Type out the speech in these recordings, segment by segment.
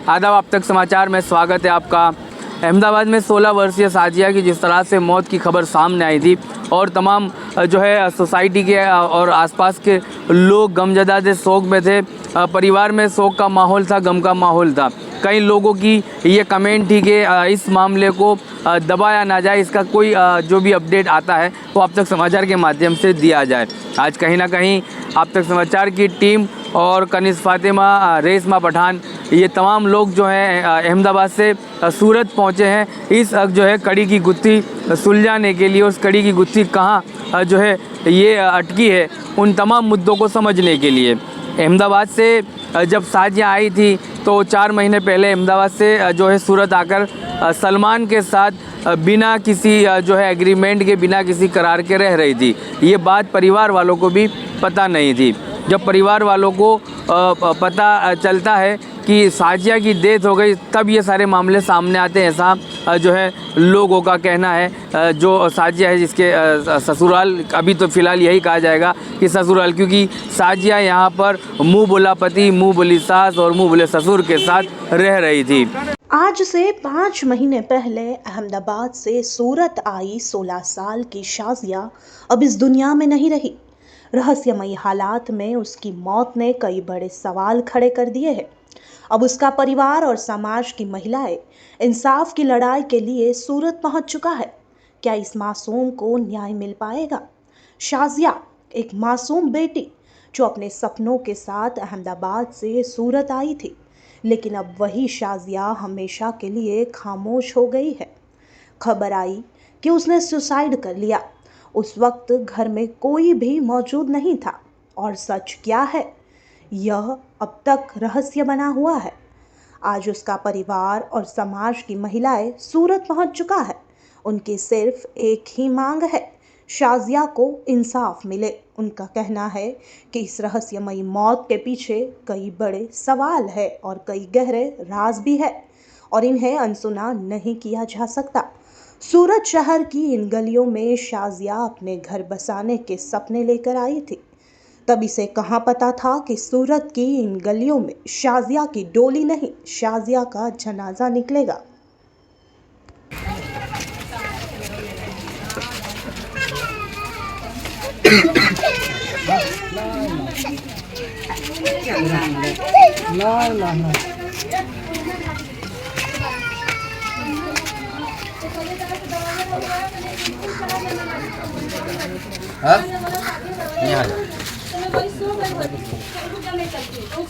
आदाब, अब तक समाचार में स्वागत है आपका। अहमदाबाद में 16 वर्षीय साजिया की जिस तरह से मौत की खबर सामने आई थी और तमाम जो है सोसाइटी के और आसपास के लोग गमज़दा थे, शोक में थे। परिवार में शोक का माहौल था, गम का माहौल था। कई लोगों की ये कमेंट थी कि इस मामले को दबाया ना जाए, इसका कोई जो भी अपडेट आता है वो अब तक समाचार के माध्यम से दिया जाए। आज कहीं ना कहीं अब तक समाचार की टीम और कनिज़ फातिमा, रेशमा पठान, ये तमाम लोग जो हैं अहमदाबाद से सूरत पहुंचे हैं इस जो है कड़ी की गुत्थी सुलझाने के लिए। उस कड़ी की गुत्थी कहाँ जो है ये अटकी है, उन तमाम मुद्दों को समझने के लिए। अहमदाबाद से जब साजिया आई थी तो 4 महीने पहले अहमदाबाद से जो है सूरत आकर सलमान के साथ बिना किसी जो है एग्रीमेंट के, बिना किसी करार के रह रही थी। ये बात परिवार वालों को भी पता नहीं थी। जब परिवार वालों को पता चलता है कि साजिया की डेथ हो गई, तब ये सारे मामले सामने आते हैं। ऐसा जो है लोगों का कहना है। जो साजिया है जिसके ससुराल, अभी तो फ़िलहाल यही कहा जाएगा कि ससुराल, क्योंकि साजिया यहाँ पर मुँह बोला पति, मुँह बोली सास और मुँह बोले ससुर के साथ रह रही थी। आज से 5 महीने पहले अहमदाबाद से सूरत आई 16 साल की शाजिया अब इस दुनिया में नहीं रही। रहस्यमयी हालात में उसकी मौत ने कई बड़े सवाल खड़े कर दिए हैं। अब उसका परिवार और समाज की महिलाएं इंसाफ की लड़ाई के लिए सूरत पहुंच चुका है। क्या इस मासूम को न्याय मिल पाएगा? शाजिया, एक मासूम बेटी जो अपने सपनों के साथ अहमदाबाद से सूरत आई थी, लेकिन अब वही शाजिया हमेशा के लिए खामोश हो गई है। खबर आई कि उसने सुसाइड कर लिया। उस वक्त घर में कोई भी मौजूद नहीं था और सच क्या है, यह अब तक रहस्य बना हुआ है। आज उसका परिवार और समाज की महिलाएं सूरत पहुंच चुका है। उनकी सिर्फ एक ही मांग है, शाजिया को इंसाफ मिले। उनका कहना है कि इस रहस्यमयी मौत के पीछे कई बड़े सवाल है और कई गहरे राज भी है और इन्हें अनसुना नहीं किया जा सकता। सूरत शहर की इन गलियों में शाजिया अपने घर बसाने के सपने लेकर आई थी। तब इसे कहाँ पता था कि सूरत की इन गलियों में शाजिया की डोली नहीं, शाजिया का जनाजा निकलेगा।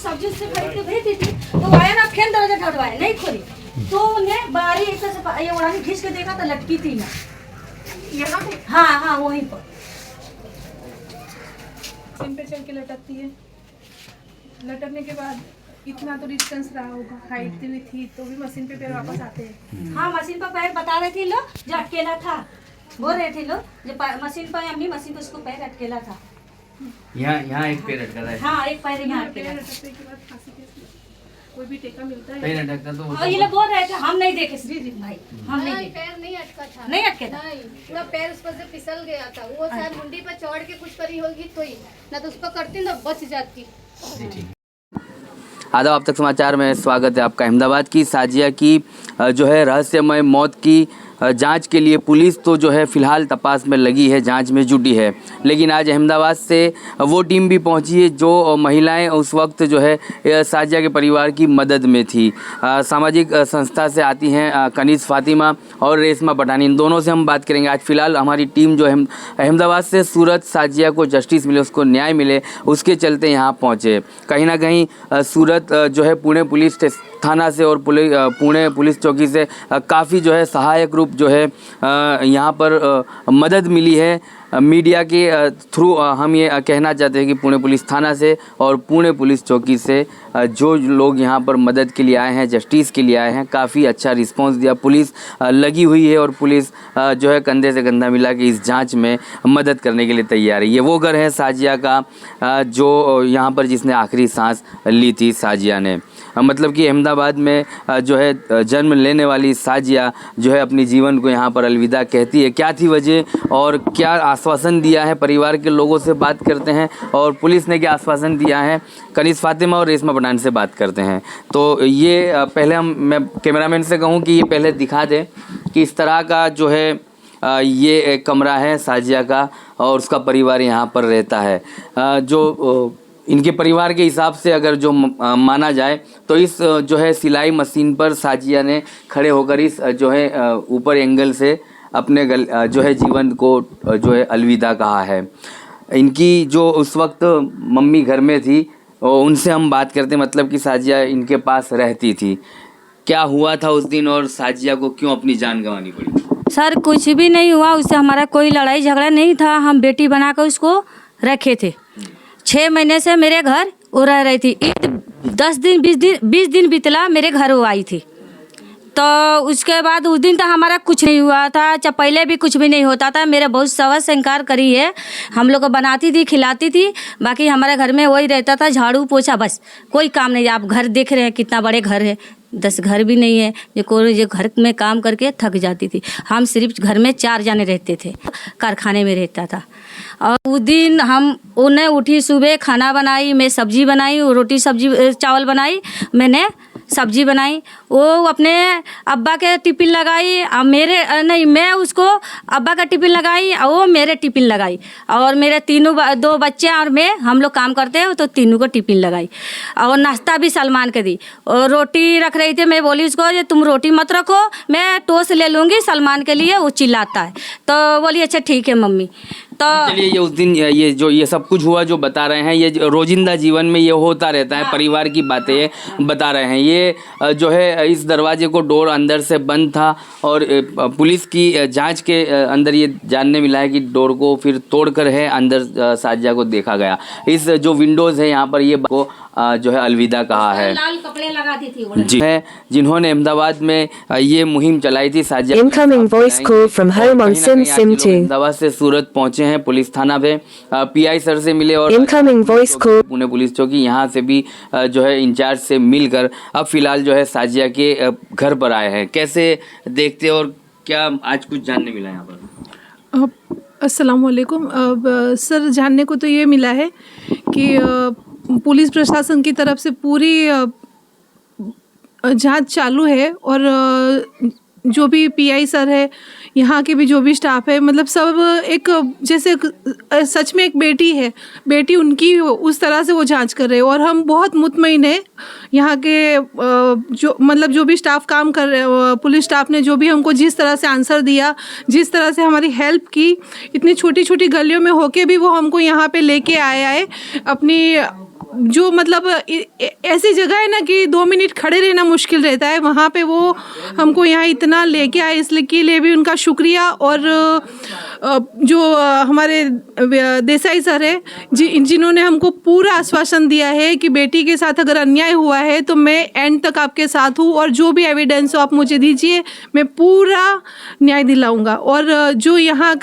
सब्जी से खरीद के भेज दी थी तो आया ना, फिर दरवाजा खड़वाया, नहीं खोली तो ने बारी ऐसे से ये उड़ानी खींच के देखा तो लटकी थी ना यहाँ पे। हाँ वहीं पर सिम पे चल के लटकती है। लटकने के बाद इतना तो डिस्टेंस रहा होगा, हाइट भी थी तो भी मशीन पे पैर वापस आते हैं। हाँ, मशीन पर पैर बता रहे थे लोग जो अटकेला था, बोल रहे थे लोग जो मशीन पर, अपनी मशीन पर उसको पैर अटकेला था। यहाँ एक पैर अटका है। हाँ, एक पैर यहाँ पैर अटकेला। लटकने के बाद फांसी के कोई भी टेका मिलता है। पैर अटकता तो और ये लोग बोल रहे थे हम नहीं देखे श्री भाई, हम नहीं देखे। पैर नहीं अटका था, नहीं अटके था, नहीं, पूरा पैर उस पर से फिसल गया था। वो शायद मुंडी पर चढ़ के कुछ करी होगी तो ही, ना तो उस पर करती ना बच जाती। आदाब, अब तक समाचार में स्वागत है आपका। अहमदाबाद की साजिया की जो है रहस्यमय मौत की जांच के लिए पुलिस तो जो है फ़िलहाल तपास में लगी है, जांच में जुटी है। लेकिन आज अहमदाबाद से वो टीम भी पहुंची है जो महिलाएं उस वक्त जो है साजिया के परिवार की मदद में थी। सामाजिक संस्था से आती हैं कनिज़ फातिमा और रेशमा पठान, इन दोनों से हम बात करेंगे। आज फ़िलहाल हमारी टीम जो है अहमदाबाद से सूरत साजिया को जस्टिस मिले, उसको न्याय मिले, उसके चलते यहाँ पहुँचे। कहीं ना कहीं सूरत जो है पुणे पुलिस थाना से और पुणे पुलिस चौकी से काफ़ी जो है सहायक रूप जो है यहाँ पर मदद मिली है। मीडिया के थ्रू हम ये कहना चाहते हैं कि पुणे पुलिस थाना से और पुणे पुलिस चौकी से जो लोग यहाँ पर मदद के लिए आए हैं, जस्टिस के लिए आए हैं, काफ़ी अच्छा रिस्पांस दिया। पुलिस लगी हुई है और पुलिस जो है कंधे से कंधा मिला के इस जांच में मदद करने के लिए तैयार है। ये वो घर है साजिया का जो यहाँ पर जिसने आखिरी सांस ली थी साजिया ने। मतलब कि अहमदाबाद में जो है जन्म लेने वाली साजिया जो है अपनी जीवन को यहाँ पर अलविदा कहती है। क्या थी वजह और क्या आश्वासन दिया है, परिवार के लोगों से बात करते हैं और पुलिस ने क्या आश्वासन दिया है, कनीज़ फातिमा और रेशमा पठान से बात करते हैं। तो ये पहले मैं कैमरामैन से कहूँ कि ये पहले दिखा दें कि इस तरह का जो है ये एक कमरा है साजिया का और उसका परिवार यहाँ पर रहता है। जो इनके परिवार के हिसाब से अगर जो माना जाए तो इस जो है सिलाई मशीन पर साजिया ने खड़े होकर इस जो है ऊपर एंगल से अपने जो है जीवन को जो है अलविदा कहा है। इनकी जो उस वक्त मम्मी घर में थी उनसे हम बात करते हैं, मतलब कि साजिया इनके पास रहती थी। क्या हुआ था उस दिन और साजिया को क्यों अपनी जान गंवानी पड़ी? सर कुछ भी नहीं हुआ, उससे हमारा कोई लड़ाई झगड़ा नहीं था। हम बेटी बनाकर उसको रखे थे। 6 महीने से मेरे घर वो रह रही थी। ईद 20 दिन बीतला मेरे घर वो आई थी। तो उसके बाद उस दिन तो हमारा कुछ नहीं हुआ था, चाहे पहले भी कुछ भी नहीं होता था। मेरे बहुत सवस से इनकार करी है, हम लोग को बनाती थी खिलाती थी, बाकी हमारे घर में वही रहता था, झाड़ू पोछा, बस कोई काम नहीं। आप घर देख रहे हैं कितना बड़े घर है, 10 घर भी नहीं है जो घर में काम करके थक जाती थी। हम सिर्फ घर में 4 जाने रहते थे, कारखाने में रहता था। और उस दिन हम उन्हें उठी सुबह, खाना बनाई, मैं सब्जी बनाई, रोटी सब्जी चावल बनाई, मैंने सब्जी बनाई। वो अपने अब्बा के टिफिन लगाई, मैं उसको अब्बा का टिफिन लगाई और वो मेरे टिफिन लगाई। और मेरे 2 बच्चे और मैं, हम लोग काम करते हैं तो तीनों को टिफिन लगाई। और नाश्ता भी सलमान के दी। और रोटी रख रही थी, मैं बोली उसको ये तुम रोटी मत रखो, मैं टोस्ट ले लूँगी सलमान के लिए। वो चिल्लाता है तो बोली अच्छा ठीक है मम्मी। तो चलिए, ये उस दिन ये सब कुछ हुआ जो बता रहे हैं, ये रोजिंदा जीवन में ये होता रहता है, परिवार की बातें बता रहे हैं। ये जो है इस दरवाजे को डोर अंदर से बंद था और पुलिस की जांच के अंदर ये जानने मिला है कि डोर को फिर तोड़कर है अंदर साजिया को देखा गया। इस जो विंडोज़ है यहाँ पर ये को जो है अलविदा कहा है। लाल कपड़े लगाती थी वो जी है, जिन्होंने अहमदाबाद में ये मुहिम चलाई थी Sajiya. Incoming voice call from home on Sim Sim 2. Ahmedabad से सूरत पहुंचे हैं पुलिस थाना पे, पीआई सर से मिले और Incoming voice call. Pune police चौकी यहाँ से भी जो है इंचार्ज से मिलकर अब फिलहाल जो है साजिया के घर पर आए हैं। कैसे देखते और क्या आज कुछ जानने मिला यहाँ पर? अस्सलाम वालेकुम। अब सर जानने को तो ये मिला है कि पुलिस प्रशासन की तरफ से पूरी जांच चालू है और जो भी पीआई सर है, यहाँ के भी जो भी स्टाफ है, मतलब सब एक जैसे सच में एक बेटी उनकी उस तरह से वो जांच कर रहे हैं। और हम बहुत मुतमईन हैं यहाँ के जो मतलब जो भी स्टाफ काम कर रहे हैं, पुलिस स्टाफ ने जो भी हमको जिस तरह से आंसर दिया, जिस तरह से हमारी हेल्प की, इतनी छोटी छोटी गलियों में होके भी वो हमको यहाँ पे लेके आए अपनी जो मतलब ऐसी जगह है ना कि 2 मिनट खड़े रहना मुश्किल रहता है, वहाँ पे वो हमको यहाँ इतना लेके आए, इसलिए के लिए भी उनका शुक्रिया। और जो हमारे देसाई सर है जिन्होंने हमको पूरा आश्वासन दिया है कि बेटी के साथ अगर अन्याय हुआ है तो मैं एंड तक आपके साथ हूँ और जो भी एविडेंस हो आप मुझे दीजिए, मैं पूरा न्याय दिलाऊंगा। और जो यहाँ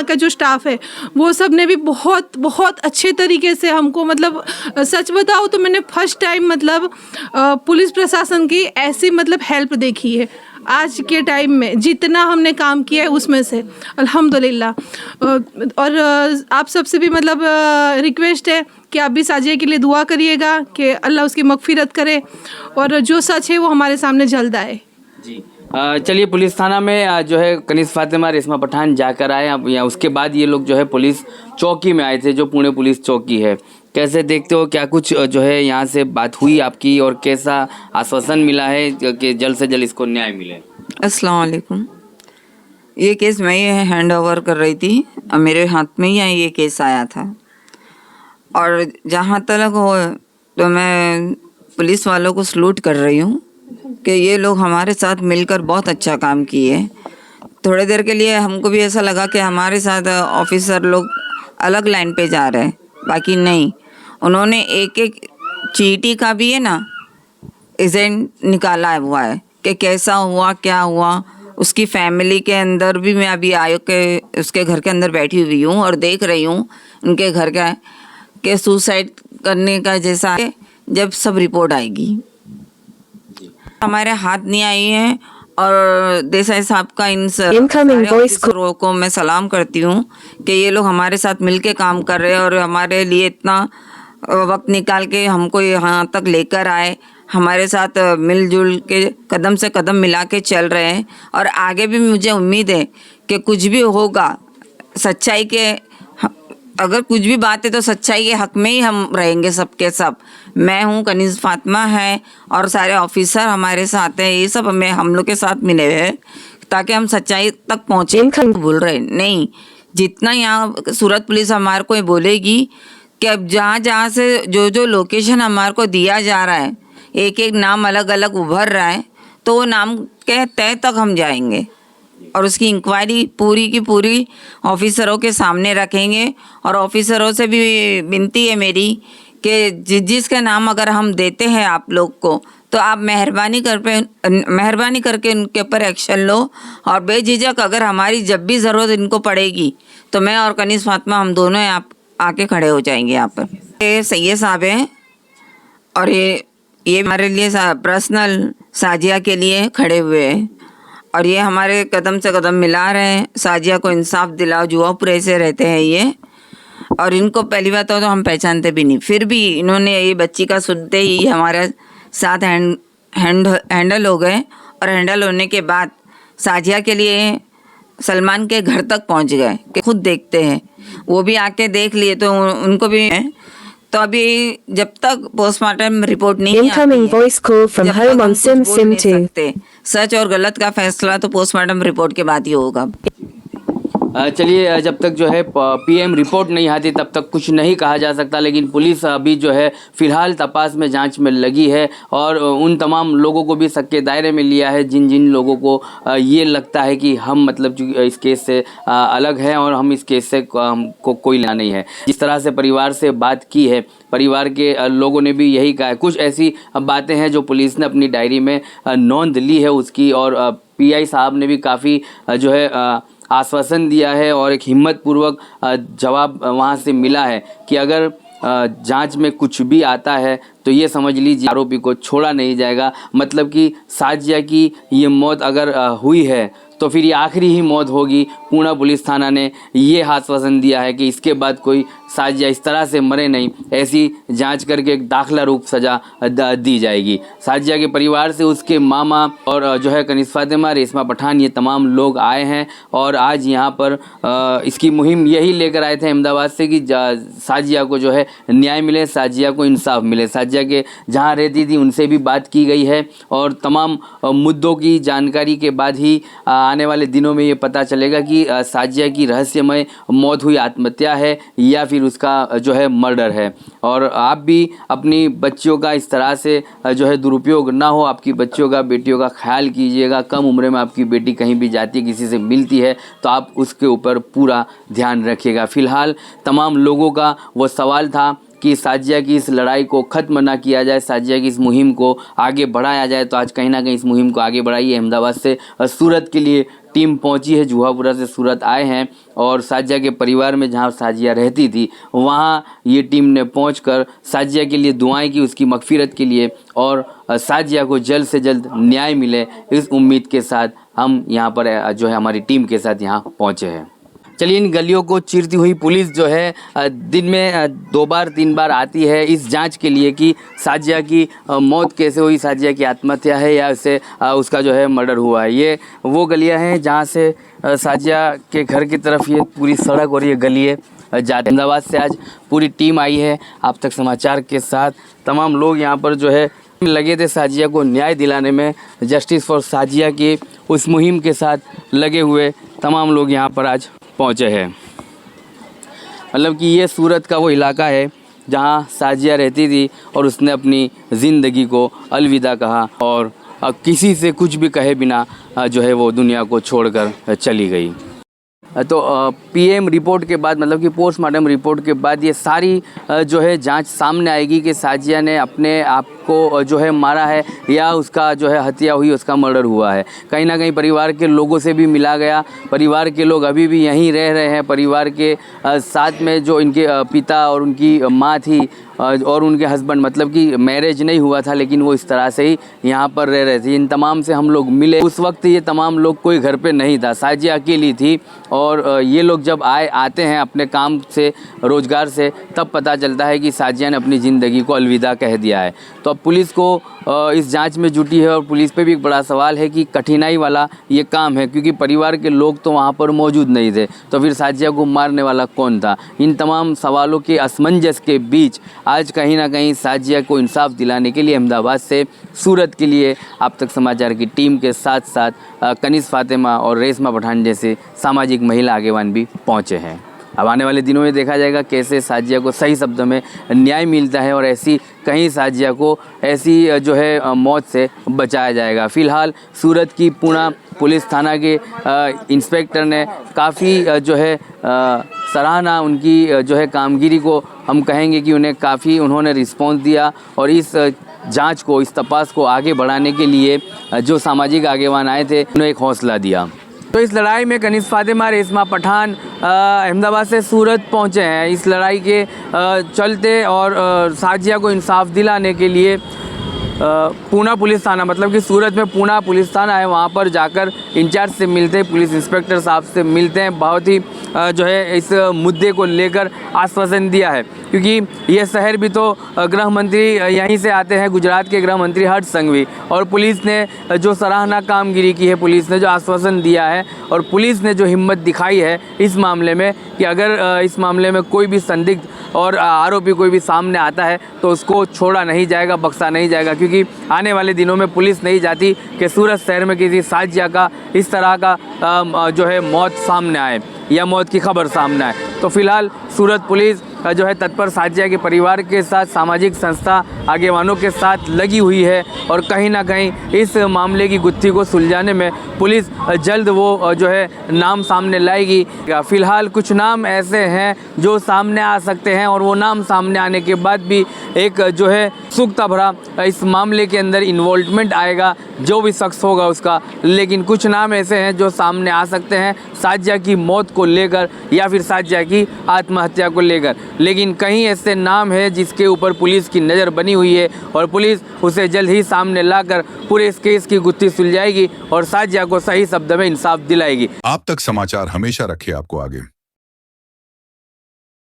का जो स्टाफ है वो सब ने भी बहुत बहुत अच्छे तरीके से हमको, मतलब सच बताओ तो मैंने फर्स्ट टाइम मतलब पुलिस प्रशासन की ऐसी मतलब हेल्प देखी है आज के टाइम में, जितना हमने काम किया है उसमें से अल्हम्दुलिल्लाह। और आप सबसे भी मतलब रिक्वेस्ट है कि आप भी साजिया के लिए दुआ करिएगा कि अल्लाह उसकी मगफिरत करे और जो सच है वो हमारे सामने जल्द आए। जी चलिए, पुलिस थाना में जो है कनीज़ फातिमा रेशमा पठान जाकर आए। अब या उसके बाद ये लोग जो है पुलिस चौकी में आए थे, जो पुणे पुलिस चौकी है। कैसे देखते हो, क्या कुछ जो है यहाँ से बात हुई आपकी और कैसा आश्वासन मिला है कि जल्द से जल्द इसको न्याय मिले? अस्सलाम वालेकुम। ये केस मैं ये हैंड ओवर कर रही थी, मेरे हाथ में ही ये केस आया था। और जहाँ तक हो तो मैं पुलिस वालों को सलूट कर रही हूँ कि ये लोग हमारे साथ मिलकर बहुत अच्छा काम किए। थोड़ी देर के लिए हमको भी ऐसा लगा कि हमारे साथ ऑफिसर लोग अलग लाइन पे जा रहे हैं, बाकी नहीं। उन्होंने एक एक चीटी का भी है ना एजेंट निकाला हुआ है कि कैसा हुआ क्या हुआ। उसकी फैमिली के अंदर भी मैं अभी आयोग के उसके घर के अंदर बैठी हुई हूँ और देख रही हूँ उनके घर का के सुसाइड करने का जैसा है, जब सब रिपोर्ट आएगी। हमारे हाथ नहीं आई है और देसाई साहब का इन Incoming voice ऑफिसरों को मैं सलाम करती हूँ कि ये लोग हमारे साथ मिलके काम कर रहे हैं और हमारे लिए इतना वक्त निकाल के हमको यहाँ तक लेकर आए, हमारे साथ मिलजुल के कदम से कदम मिला के चल रहे हैं। और आगे भी मुझे उम्मीद है कि कुछ भी होगा सच्चाई के, अगर कुछ भी बात है तो सच्चाई के हक में ही हम रहेंगे सबके सब। मैं हूँ, कनीज़ फातिमा है और सारे ऑफिसर हमारे साथ हैं, ये सब हम लोग के साथ मिले हुए हैं ताकि हम सच्चाई तक पहुँचे। भूल रहे नहीं, जितना यहाँ सूरत पुलिस हमारे को बोलेगी कि अब जहाँ जहाँ से जो जो लोकेशन हमारे को दिया जा रहा है, एक एक नाम अलग अलग उभर रहा है, तो वो नाम के तय तक हम जाएंगे और उसकी इंक्वायरी पूरी की पूरी ऑफिसरों के सामने रखेंगे। और ऑफिसरों से भी विनती है मेरी कि जिसका नाम अगर हम देते हैं आप लोग को, तो आप मेहरबानी करके उनके ऊपर एक्शन लो और बेझिझक अगर हमारी जब भी ज़रूरत इनको पड़ेगी तो मैं और कनीज़ फातिमा हम दोनों आप आके खड़े हो जाएंगे यहाँ पर। ये सैयद साहब हैं और ये हमारे लिए पर्सनल साजिया के लिए खड़े हुए हैं और ये हमारे कदम से कदम मिला रहे हैं। साजिया को इंसाफ दिलाओ, जुआपुरे से रहते हैं ये, और इनको पहली बात तो हम पहचानते भी नहीं, फिर भी इन्होंने ये बच्ची का सुनते ही हमारे साथ हैंडल हो गए और हैंडल होने के बाद साजिया के लिए सलमान के घर तक पहुंच गए कि खुद देखते हैं। वो भी आके देख लिए तो उनको भी, तो अभी जब तक पोस्टमार्टम रिपोर्ट नहीं Incoming voice call from जब तक home हम on कुछ Sim बोल Sim नहीं 2. सकते। सच और गलत का फैसला तो पोस्टमार्टम रिपोर्ट के बाद ही होगा। चलिए, जब तक जो है पीएम रिपोर्ट नहीं आती तब तक कुछ नहीं कहा जा सकता, लेकिन पुलिस अभी जो है फ़िलहाल तपास में, जांच में लगी है और उन तमाम लोगों को भी शक के दायरे में लिया है जिन जिन लोगों को ये लगता है कि हम मतलब इस केस से अलग हैं और हम इस केस से हमको कोई लेना नहीं है। जिस तरह से परिवार से बात की है, परिवार के लोगों ने भी यही कहा है। कुछ ऐसी बातें हैं जो पुलिस ने अपनी डायरी में नोंद ली है उसकी, और पीआई साहब ने भी काफ़ी जो है आश्वासन दिया है और एक हिम्मतपूर्वक जवाब वहाँ से मिला है कि अगर जांच में कुछ भी आता है तो ये समझ लीजिए आरोपी को छोड़ा नहीं जाएगा। मतलब कि साजिया की ये मौत अगर हुई है तो फिर ये आखिरी ही मौत होगी। पूना पुलिस थाना ने ये आश्वासन दिया है कि इसके बाद कोई साजिया इस तरह से मरे नहीं, ऐसी जांच करके एक दाखिला रूप सज़ा दी जाएगी। साजिया के परिवार से उसके मामा और जो है कनीज़ फातिमा, रेशमा पठान, ये तमाम लोग आए हैं और आज यहाँ पर इसकी मुहिम यही लेकर आए थे अहमदाबाद से कि साजिया को जो है न्याय मिले, साजिया को इंसाफ मिले। साजिया के जहाँ रहती थी उनसे भी बात की गई है और तमाम मुद्दों की जानकारी के बाद ही आने वाले दिनों में ये पता चलेगा कि साजिया की रहस्यमय मौत हुई आत्महत्या है या फिर उसका जो है मर्डर है। और आप भी अपनी बच्चियों का इस तरह से जो है दुरुपयोग ना हो, आपकी बच्चियों का, बेटियों का ख्याल कीजिएगा। कम उम्र में आपकी बेटी कहीं भी जाती है, किसी से मिलती है तो आप उसके ऊपर पूरा ध्यान रखिएगा। फ़िलहाल तमाम लोगों का वो सवाल था कि साजिया की इस लड़ाई को ख़त्म ना किया जाए, साजिया की इस मुहिम को आगे बढ़ाया जाए, तो आज कहीं ना कहीं इस मुहिम को आगे बढ़ाइए। अहमदाबाद से सूरत के लिए टीम पहुंची है, जुहापुरा से सूरत आए हैं और साजिया के परिवार में जहां साजिया रहती थी वहां ये टीम ने पहुंचकर साजिया के लिए दुआएं की, उसकी मगफिरत के लिए, और साजिया को जल्द से जल्द न्याय मिले इस उम्मीद के साथ हम यहां पर जो है हमारी टीम के साथ यहां पहुंचे हैं। चलिए, इन गलियों को चीरती हुई पुलिस जो है दिन में 2 बार 3 बार आती है इस जांच के लिए कि साजिया की मौत कैसे हुई, साजिया की आत्महत्या है या उससे उसका जो है मर्डर हुआ है। ये वो गलियां हैं जहां से साजिया के घर की तरफ ये पूरी सड़क और ये गलियाँ जाते। अहमदाबाद से आज पूरी टीम आई है आप तक समाचार के साथ। तमाम लोग यहाँ पर जो है लगे थे साजिया को न्याय दिलाने में, जस्टिस फॉर साजिया की उस मुहिम के साथ लगे हुए तमाम लोग यहाँ पर आज पहुँचे हैं। मतलब कि ये सूरत का वो इलाका है जहाँ साजिया रहती थी और उसने अपनी ज़िंदगी को अलविदा कहा और किसी से कुछ भी कहे बिना जो है वो दुनिया को छोड़कर चली गई। तो पीएम रिपोर्ट के बाद, मतलब कि पोस्टमार्टम रिपोर्ट के बाद ये सारी जो है जांच सामने आएगी कि साजिया ने अपने आप को जो है मारा है या उसका जो है हत्या हुई, उसका मर्डर हुआ है। कहीं ना कहीं परिवार के लोगों से भी मिला गया, परिवार के लोग अभी भी यहीं रह रहे हैं। परिवार के साथ में जो इनके पिता और उनकी माँ थी और उनके हस्बैंड, मतलब कि मैरिज नहीं हुआ था लेकिन वो इस तरह से ही यहाँ पर रह रहे थे। इन तमाम से हम लोग मिले, उस वक्त ये तमाम लोग कोई घर पे नहीं था, साजिया अकेली थी। और ये लोग जब आते हैं अपने काम से, रोज़गार से, तब पता चलता है कि साजिया ने अपनी ज़िंदगी को अलविदा कह दिया है। तो अब पुलिस को इस जांच में जुटी है और पुलिस पे भी एक बड़ा सवाल है कि कठिनाई वाला ये काम है, क्योंकि परिवार के लोग तो वहाँ पर मौजूद नहीं थे, तो फिर साजिया को मारने वाला कौन था। इन तमाम सवालों के असमंजस के बीच आज कहीं ना कहीं साजिया को इंसाफ दिलाने के लिए अहमदाबाद से सूरत के लिए आप तक समाचार की टीम के साथ साथ कनिज़ फातिमा और रेशमा पठान जैसे सामाजिक महिला आगेवान भी पहुँचे हैं। अब आने वाले दिनों में देखा जाएगा कैसे साजिया को सही शब्दों में न्याय मिलता है और ऐसी कहीं साजिया को ऐसी जो है मौत से बचाया जाएगा। फ़िलहाल सूरत की पूना पुलिस थाना के इंस्पेक्टर ने काफ़ी जो है सराहना, उनकी जो है कामगिरी को हम कहेंगे कि उन्होंने रिस्पॉन्स दिया और इस जांच को, इस तपास को आगे बढ़ाने के लिए जो सामाजिक आगेवान आए थे उन्हें एक हौसला दिया। तो इस लड़ाई में कनिज़ फातिमा, रेशमा पठान अहमदाबाद से सूरत पहुंचे हैं इस लड़ाई के चलते और साजिया को इंसाफ दिलाने के लिए पूना पुलिस थाना, मतलब कि सूरत में पूना पुलिस थाना है, वहाँ पर जाकर इंचार्ज से मिलते हैं, पुलिस इंस्पेक्टर साहब से मिलते हैं। बहुत ही जो है इस मुद्दे को लेकर आश्वासन दिया है, क्योंकि ये शहर भी तो गृह मंत्री यहीं से आते हैं, गुजरात के गृह मंत्री हर्ष संघवी, और पुलिस ने जो सराहना कामगिरी की है, पुलिस ने जो आश्वासन दिया है और पुलिस ने जो हिम्मत दिखाई है इस मामले में कि अगर इस मामले में कोई भी संदिग्ध और आरोपी कोई भी सामने आता है तो उसको छोड़ा नहीं जाएगा, बख्शा नहीं जाएगा, क्योंकि आने वाले दिनों में पुलिस नहीं चाहती कि सूरत शहर में किसी साजिया का इस तरह का जो है मौत सामने आए या मौत की खबर सामने आए। तो फिलहाल सूरत पुलिस जो है तत्पर साजिया के परिवार के साथ, सामाजिक संस्था आगेवानों के साथ लगी हुई है और कहीं ना कहीं इस मामले की गुत्थी को सुलझाने में पुलिस जल्द वो जो है नाम सामने लाएगी। फ़िलहाल कुछ नाम ऐसे हैं जो सामने आ सकते हैं और वो नाम सामने आने के बाद भी एक जो है उत्सुकता भरा इस मामले के अंदर इन्वॉल्वमेंट आएगा जो भी शख्स होगा उसका। लेकिन कुछ नाम ऐसे हैं जो सामने आ सकते हैं साजिया की मौत को लेकर या फिर साजिया की आत्महत्या को लेकर, लेकिन कहीं ऐसे नाम है जिसके ऊपर पुलिस की नज़र बनी हुई है और पुलिस उसे जल्द ही सामने लाकर पूरे इस केस की गुत्थी सुलझाएगी और साजिया को सही शब्द में इंसाफ दिलाएगी। आप तक समाचार हमेशा रखे आपको आगे।